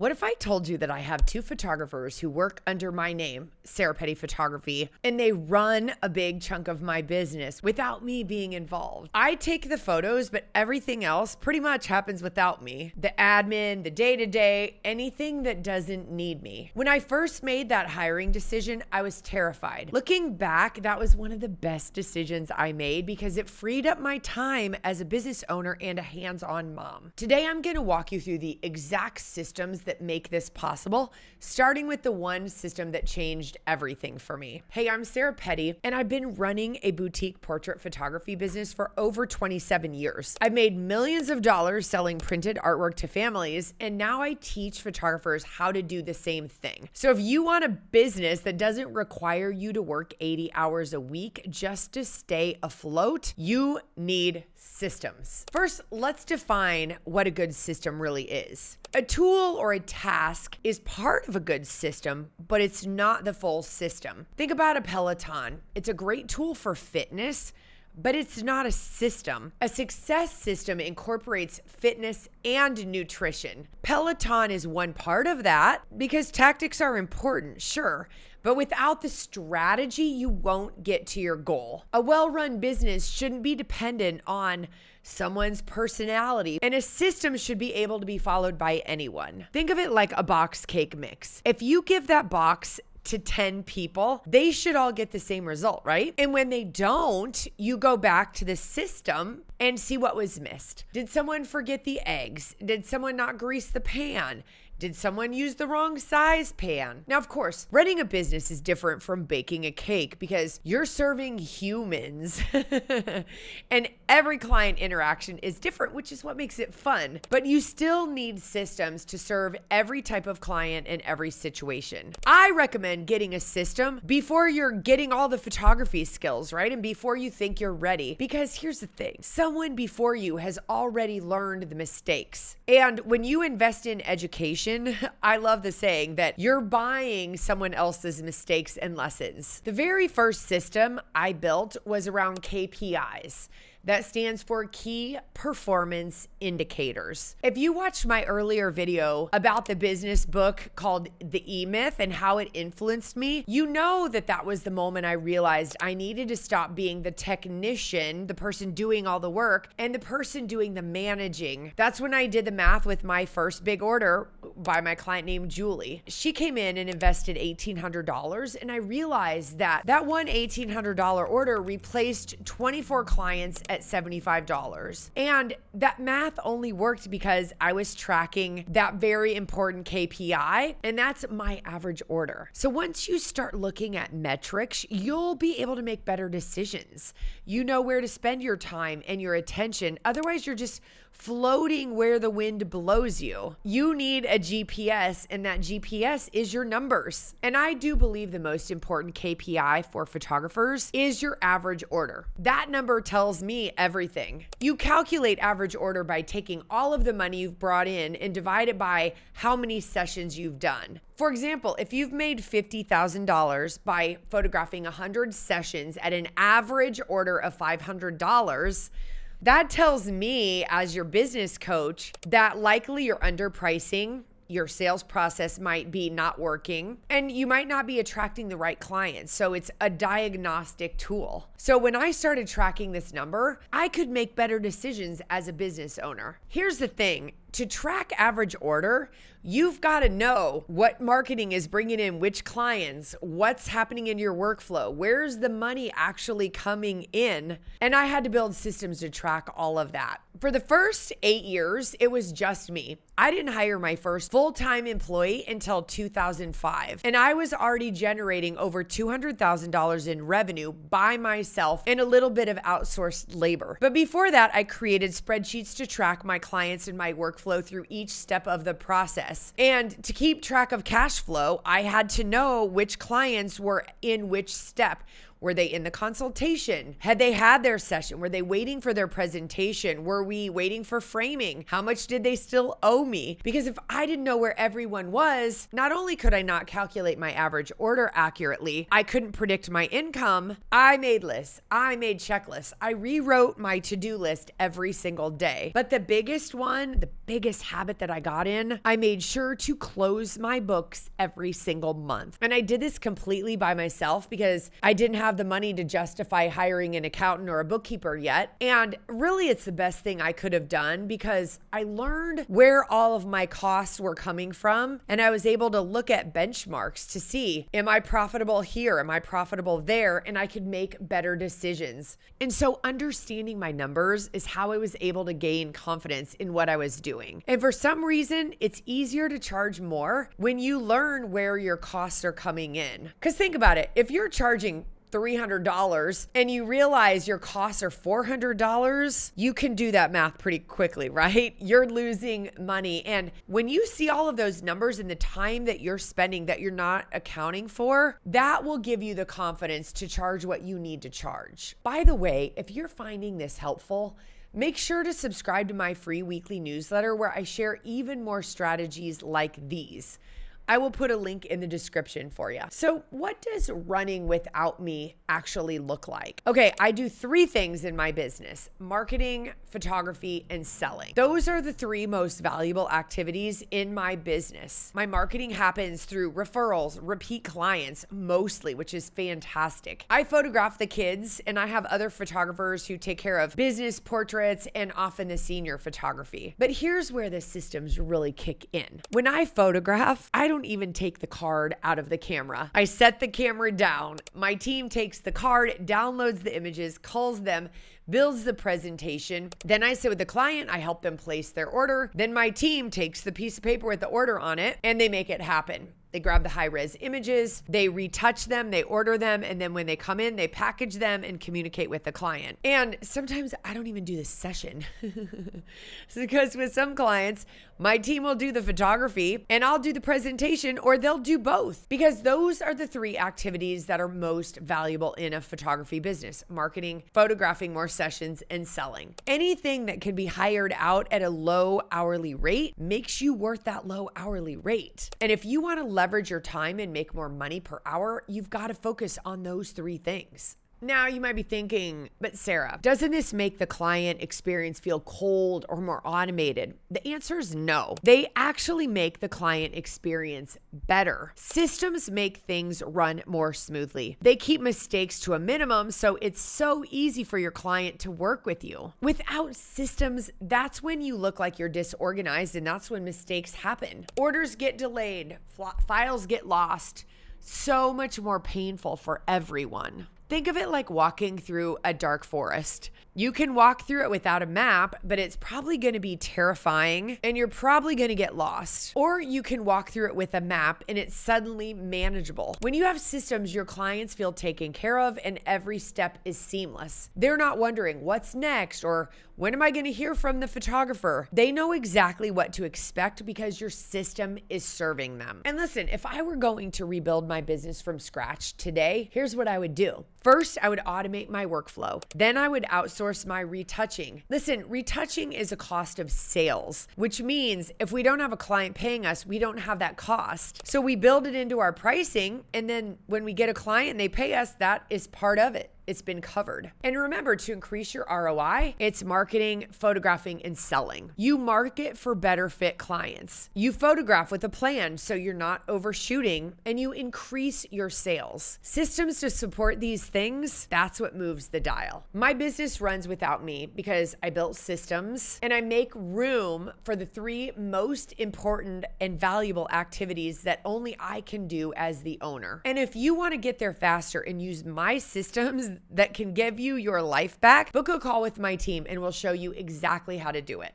What if I told you that I have two photographers who work under my name, Sarah Petty Photography, and they run a big chunk of my business without me being involved? I take the photos, but everything else pretty much happens without me. The admin, the day-to-day, anything that doesn't need me. When I first made that hiring decision, I was terrified. Looking back, that was one of the best decisions I made because it freed up my time as a business owner and a hands-on mom. Today, I'm going to walk you through the exact systems that make this possible, starting with the one system that changed everything for me. Hey, I'm Sarah Petty, and I've been running a boutique portrait photography business for over 27 years. I've made millions of dollars selling printed artwork to families, and now I teach photographers how to do the same thing. So if you want a business that doesn't require you to work 80 hours a week just to stay afloat, you need systems. First, let's define what a good system really is. A tool or a task is part of a good system, but it's not the full system. Think about a Peloton. It's a great tool for fitness, but it's not a system. A success system incorporates fitness and nutrition. Peloton is one part of that because tactics are important, sure, but without the strategy, you won't get to your goal. A well-run business shouldn't be dependent on someone's personality, and a system should be able to be followed by anyone. Think of it like a box cake mix. If you give that box to 10 people, they should all get the same result, right? And when they don't, you go back to the system and see what was missed. Did someone forget the eggs? Did someone not grease the pan? Did someone use the wrong size pan? Now, of course, running a business is different from baking a cake because you're serving humans and every client interaction is different, which is what makes it fun. But you still need systems to serve every type of client in every situation. I recommend getting a system before you're getting all the photography skills, right? And before you think you're ready. Because here's the thing, someone before you has already learned the mistakes. And when you invest in education, I love the saying that you're buying someone else's mistakes and lessons. The very first system I built was around KPIs. That stands for Key Performance Indicators. If you watched my earlier video about the business book called The E-Myth and how it influenced me, you know that that was the moment I realized I needed to stop being the technician, the person doing all the work, and the person doing the managing. That's when I did the math with my first big order by my client named Julie. She came in and invested $1,800, and I realized that one $1,800 order replaced 24 clients at $75. And that math only worked because I was tracking that very important KPI, and that's my average order. So once you start looking at metrics, you'll be able to make better decisions. You know where to spend your time and your attention. Otherwise, you're just floating where the wind blows you. You need a GPS, and that GPS is your numbers. And I do believe the most important KPI for photographers is your average order. That number tells me everything. You calculate average order by taking all of the money you've brought in and divide it by how many sessions you've done. For example, if you've made $50,000 by photographing 100 sessions at an average order of $500, that tells me as your business coach that likely you're underpricing, your sales process might be not working, and you might not be attracting the right clients. So it's a diagnostic tool. So when I started tracking this number, I could make better decisions as a business owner. Here's the thing. To track average order, you've got to know what marketing is bringing in which clients, what's happening in your workflow, where's the money actually coming in. And I had to build systems to track all of that. For the first 8 years, it was just me. I didn't hire my first full-time employee until 2005. And I was already generating over $200,000 in revenue by myself and a little bit of outsourced labor. But before that, I created spreadsheets to track my clients and my workflow through each step of the process. And to keep track of cash flow, I had to know which clients were in which step. Were they in the consultation? Had they had their session? Were they waiting for their presentation? Were we waiting for framing? How much did they still owe me? Because if I didn't know where everyone was, not only could I not calculate my average order accurately, I couldn't predict my income. I made lists. I made checklists. I rewrote my to-do list every single day. But the biggest one, the biggest habit that I got in, I made sure to close my books every single month. And I did this completely by myself because I didn't have the money to justify hiring an accountant or a bookkeeper yet. And really, it's the best thing I could have done because I learned where all of my costs were coming from. And I was able to look at benchmarks to see, am I profitable here? Am I profitable there? And I could make better decisions. And so understanding my numbers is how I was able to gain confidence in what I was doing. And for some reason, it's easier to charge more when you learn where your costs are coming in. Because think about it, if you're charging $300 and you realize your costs are $400, you can do that math pretty quickly, right? You're losing money. And when you see all of those numbers and the time that you're spending that you're not accounting for, that will give you the confidence to charge what you need to charge. By the way, if you're finding this helpful, make sure to subscribe to my free weekly newsletter where I share even more strategies like these. I will put a link in the description for you. So what does running without me actually look like? Okay, I do 3 things in my business: marketing, photography, and selling. Those are the 3 most valuable activities in my business. My marketing happens through referrals, repeat clients mostly, which is fantastic. I photograph the kids and I have other photographers who take care of business portraits and often the senior photography. But here's where the systems really kick in. When I photograph, I don't even take the card out of the camera. I set the camera down. My team takes the card, downloads the images, culls them, builds the presentation. Then I sit with the client, I help them place their order. Then my team takes the piece of paper with the order on it and they make it happen. They grab the high-res images, they retouch them, they order them, and then when they come in, they package them and communicate with the client. And sometimes I don't even do the session. Because with some clients, my team will do the photography and I'll do the presentation, or they'll do both. Because those are the 3 activities that are most valuable in a photography business: marketing, photographing more sessions, and selling. Anything that can be hired out at a low hourly rate makes you worth that low hourly rate. And if you want to leverage your time and make more money per hour, you've got to focus on those 3 things. Now you might be thinking, but Sarah, doesn't this make the client experience feel cold or more automated? The answer is no. They actually make the client experience better. Systems make things run more smoothly. They keep mistakes to a minimum, so it's so easy for your client to work with you. Without systems, that's when you look like you're disorganized, and that's when mistakes happen. Orders get delayed, files get lost. So much more painful for everyone. Think of it like walking through a dark forest. You can walk through it without a map, but it's probably going to be terrifying and you're probably going to get lost. Or you can walk through it with a map and it's suddenly manageable. When you have systems, your clients feel taken care of and every step is seamless. They're not wondering what's next or when am I going to hear from the photographer? They know exactly what to expect because your system is serving them. And listen, if I were going to rebuild my business from scratch today, here's what I would do. First, I would automate my workflow. Then I would outsource my retouching. Listen, retouching is a cost of sales, which means if we don't have a client paying us, we don't have that cost. So we build it into our pricing. And then when we get a client and they pay us, that is part of it. It's been covered. And remember, to increase your ROI, it's marketing, photographing, and selling. You market for better fit clients. You photograph with a plan so you're not overshooting, and you increase your sales. Systems to support these things, that's what moves the dial. My business runs without me because I built systems and I make room for the 3 most important and valuable activities that only I can do as the owner. And if you want to get there faster and use my systems that can give you your life back, book a call with my team and we'll show you exactly how to do it.